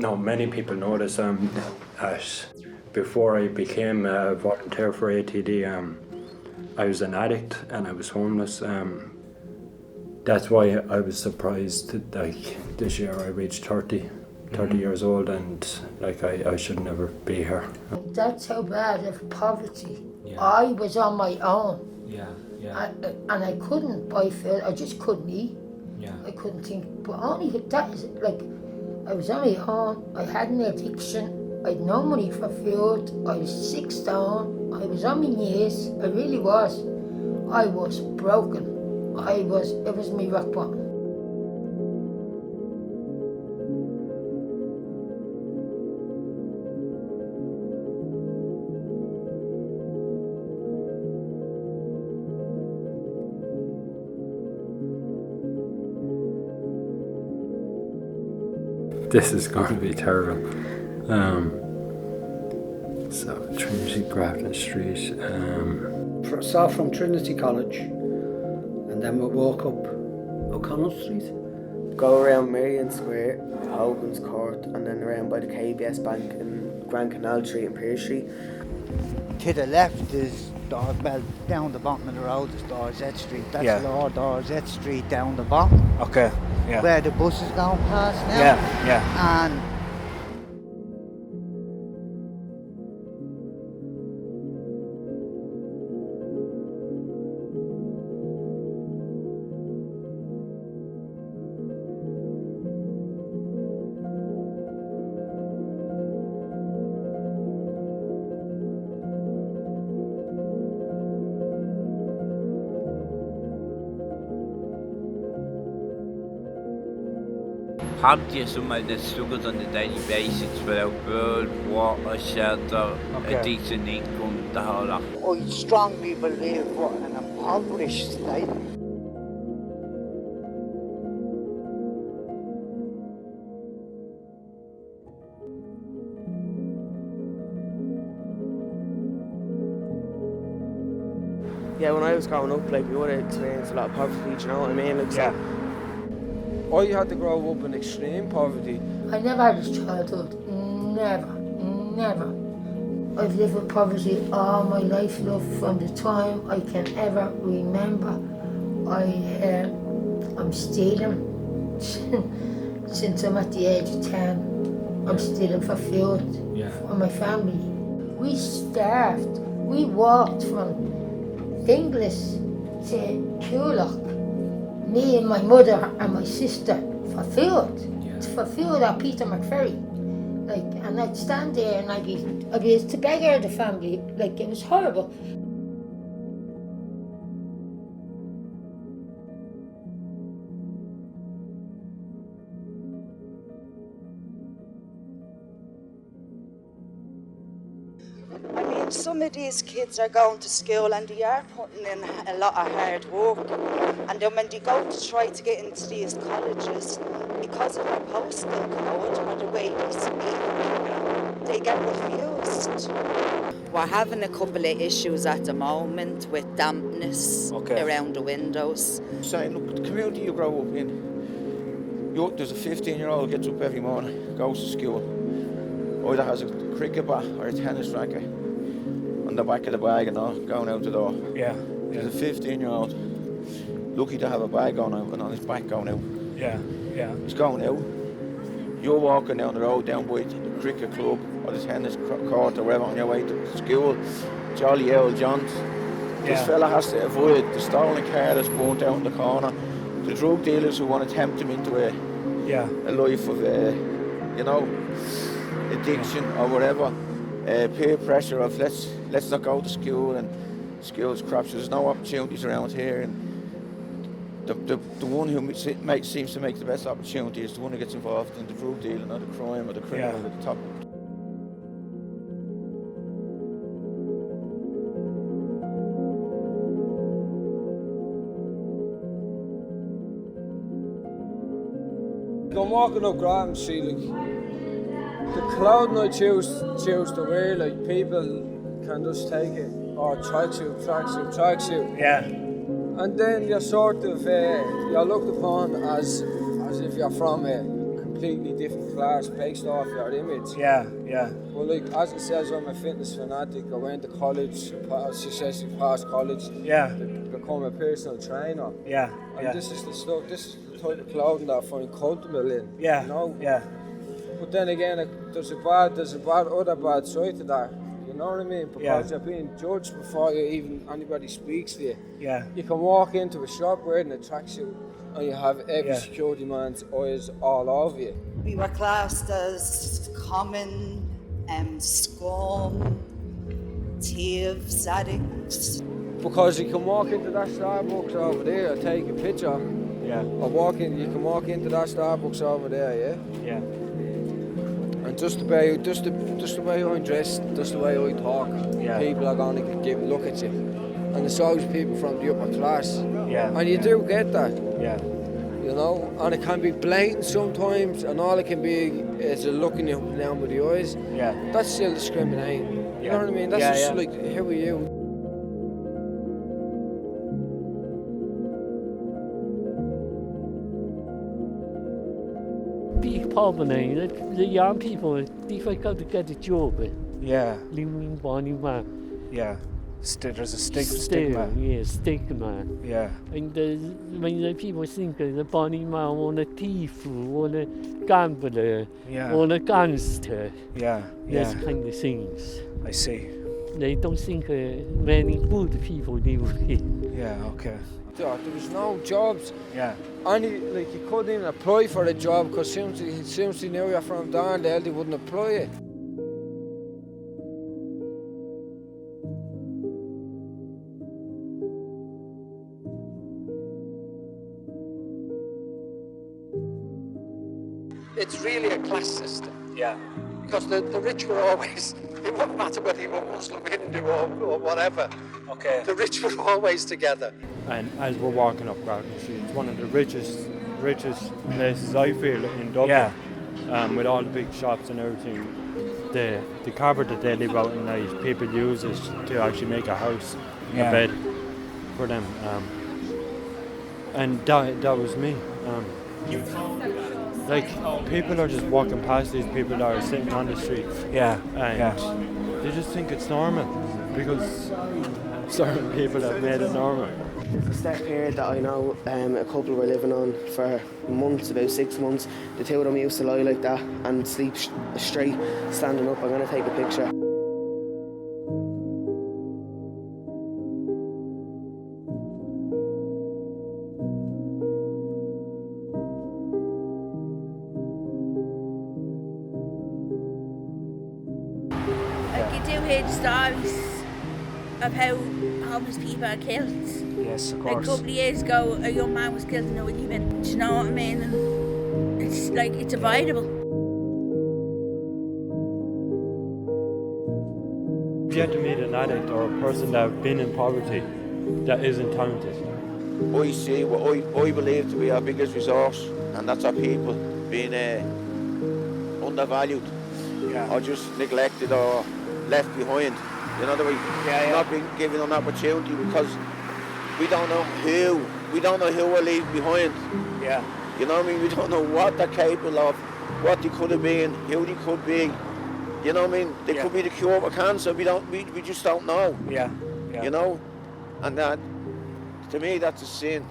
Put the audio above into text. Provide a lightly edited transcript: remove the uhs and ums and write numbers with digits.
No, many people know this. Before I became a volunteer for ATD, I was an addict and I was homeless. That's why I was surprised that, like, this year I reached 30 years old, and like I should never be here. That's how bad of poverty. Yeah. I was on my own. Yeah. And I couldn't buy food, I just couldn't eat. Yeah. I couldn't think, but only that is like, I was on my own, I had an addiction, I had no money for food, I was 6 stone, I was on my knees, I really was. I was broken. It was my rock bottom. This is going to be terrible. So Trinity, Grafton Street. Saw from Trinity College, and then we walk up O'Connell Street. Go around Marion Square, Hogan's Court, and then around by the KBS Bank and Grand Canal Street and Pearse Street. To the left is down the bottom of the road is Dorset Street. That's Lord Dorset Street down the bottom. Okay. Yeah. Where the bus is going past now. Yeah. And Have some of the struggles on a daily basis without food, water, shelter, a decent income, the whole lot. I strongly believe we're in an impoverished state. Yeah, when I was growing up, like, we would have experienced a lot of poverty, do you know what I mean? Like, so I had to grow up in extreme poverty. I never had a childhood, never. I've lived with poverty all my life, love, from the time I can ever remember. I'm stealing since I'm at the age of 10. I'm stealing for food for my family. We starved. We walked from Finglas to Coolock, me and my mother and my sister, for food at Peter McFerry. Like, and I'd stand there and I'd be to beggar the family. Like, it was horrible. I mean, some of these kids are going to school and they are putting in a lot of hard work. And then when they go to try to get into these colleges, because of their postal code or the way they speak, they get refused. We're having a couple of issues at the moment with dampness around the windows. Saying, look, the community you grow up in, there's a 15-year-old gets up every morning, goes to school, either has a cricket bat or a tennis racket on the back of the bag and all, going out the door. Yeah. There's a 15-year-old, lucky to have a bag on out and on his back going out. Yeah. He's going out. You're walking down the road down by the cricket club or the tennis court or wherever on your way to school. Jolly old Johns. This fella has to avoid the stolen car that's burnt out in the corner. The drug dealers who want to tempt him into a life of, addiction or whatever. Peer pressure of let's not go to school, and school's crap. So there's no opportunities around here. And the one who seems to make the best opportunity is the one who gets involved in the drug dealing or the crime or the criminal at the top. I'm walking up Graham Street, like, the clothing I choose to wear, like, people can just take it, or tracksuit. Yeah. And then you're sort of, you're looked upon as if you're from a completely different class based off your image. Yeah, yeah. Well, like as it says, I'm a fitness fanatic. I went to college, successfully passed college. Yeah. To become a personal trainer. Yeah, And yeah. this is the stuff. This is the type of clothing that I find comfortable in. Yeah, You know. yeah. But then again, there's a other bad side to that. You know what I mean? Because you're being judged before anybody speaks to you. Yeah. You can walk into a shop wearing a tracksuit and you have every security man's eyes all over you. We were classed as common, scum, thieves, addicts. Because you can walk into that Starbucks over there and take a picture. Yeah. Or you can walk into that Starbucks over there, yeah? Yeah. And just the way I'm dressed, just the way I talk, people are going to look at you. And it's always people from the upper class. Yeah. And you do get that. Yeah. You know, and it can be blatant sometimes, and all it can be is a looking you up and down with the eyes. Yeah. That's still discriminating. You know what I mean? That's just like, who are you? Big problem, the young people, they forgot to get a job. Yeah. Living Bonnie man. Yeah. There's a stigma. Yeah, stigma. Yeah. And when the people think the Bonnie man want a thief, want a gambler, want a gangster. Yeah. Those kind of things. I see. They don't think many good people live here. Yeah, okay. There was no jobs. Yeah. You couldn't even apply for a job because as soon as they knew you're from Darndale, they wouldn't apply it. It's really a class system. Yeah. Because the rich were always, it wouldn't matter whether you were Muslim, Hindu or whatever. Okay. The rich were always together. And as we're walking up Garden Street, it's one of the richest places I feel in Dublin. Yeah. With all the big shops and everything. The cupboard that they live out in night, people use it to actually make a house, a bed for them. And that was me. People are just walking past these people that are sitting on the street. Yeah. And they just think it's normal because certain people have made it normal. There's a step here that I know a couple were living on for months, about 6 months. The two of them used to lie like that and sleep straight, standing up. I'm going to take a picture. You do hear the stories of how homeless people are killed. Yes, of A course. couple of years ago, a young man was killed in a Wigglyman. Do you know what I mean? And it's like, it's avoidable. If you had to meet an addict or a person that have been in poverty that isn't talented. I see what I believe to be our biggest resource, and that's our people being undervalued or just neglected or left behind. You know, not being given an opportunity because we don't know who we're leaving behind. Yeah. You know what I mean? We don't know what they're capable of, what they could have been, who they could be. You know what I mean? They could be the cure for cancer. We just don't know. Yeah. You know, and that to me that's a sin.